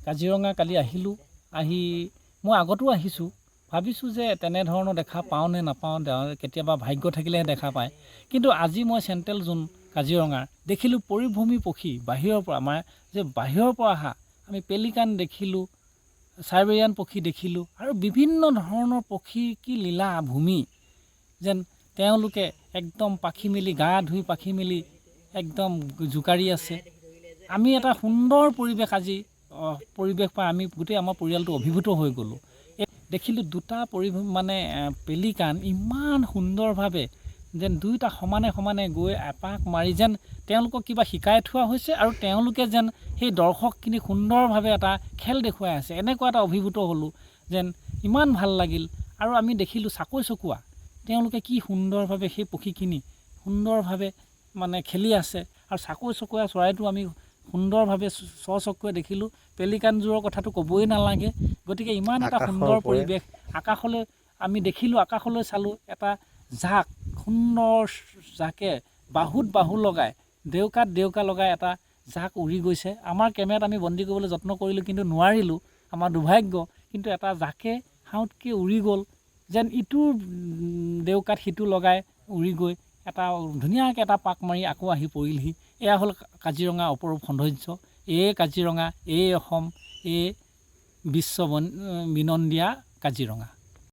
কাজিৰঙা কালি আহিলোঁ আহি মই আগতো আহিছোঁ ভাবিছোঁ যে তেনেধৰণৰ দেখা পাওঁ নে নাপাওঁ কেতিয়াবা ভাগ্য থাকিলেহে দেখা পায় কিন্তু আজি মই চেণ্ট্ৰেল জোন কাজিৰঙাৰ দেখিলোঁ পৰিভ্ৰমী পক্ষী বাহিৰৰ পৰা আমাৰ যে বাহিৰৰ পৰা অহা আমি পেলিকান দেখিলোঁ চাইবেৰিয়ান পক্ষী দেখিলোঁ আৰু বিভিন্ন ধৰণৰ পক্ষীৰ কি লীলা ভূমি যেন তেওঁলোকে একদম পাখি মেলি গা ধুই পাখি মেলি একদম জোকাৰি আছে আমি এটা সুন্দৰ পৰিৱেশ আজি পৰিৱেশ পাই আমি গোটেই আমাৰ পৰিয়ালটো অভিভূত হৈ গ'লোঁ দেখিলোঁ দুটা পেলিকান ইমান সুন্দৰভাৱে যেন দুইটা সমানে সমানে গৈ এপাক মাৰি যেন তেওঁলোকক কিবা শিকাই থোৱা হৈছে আৰু তেওঁলোকে যেন সেই দৰ্শকখিনি সুন্দৰভাৱে এটা খেল দেখুৱাই আছে এনেকুৱা এটা অভিভূত হ'লোঁ যেন ইমান ভাল লাগিল আৰু আমি দেখিলোঁ চাকৈ চকুৱা তেওঁলোকে কি সুন্দৰভাৱে সেই পক্ষীখিনি সুন্দৰভাৱে খেলি আছে আৰু চাকৈ চকুৱা চৰাইটো আমি সুন্দৰভাৱে চকুৱে দেখিলোঁ পেলিকানযোৰৰ কথাটো ক'বই নালাগে গতিকে ইমান এটা সুন্দৰ পৰিৱেশ আকাশলৈ আমি দেখিলোঁ আকাশলৈ চালোঁ এটা জাক সুন্দৰ জাকে বাহুত বাহু লগাই ডেউকা লগাই এটা জাক উৰি গৈছে আমাৰ কেমেৰাত আমি বন্দী কৰিবলৈ যত্ন কৰিলোঁ কিন্তু নোৱাৰিলোঁ আমাৰ দুৰ্ভাগ্য কিন্তু এটা জাকে হাউতকৈ উৰি গ'ল যেন ইটোৰ ডেউকাত সিটো লগাই উৰি গৈ এটা ধুনীয়াকৈ এটা পাক মাৰি আকৌ আহি পৰিলহি এয়া হ'ল কাজিৰঙা অপৰূপ সৌন্দৰ্য এই কাজিৰঙা এই অসম এই বিশ্ব বিনন্দিয়া কাজিৰঙা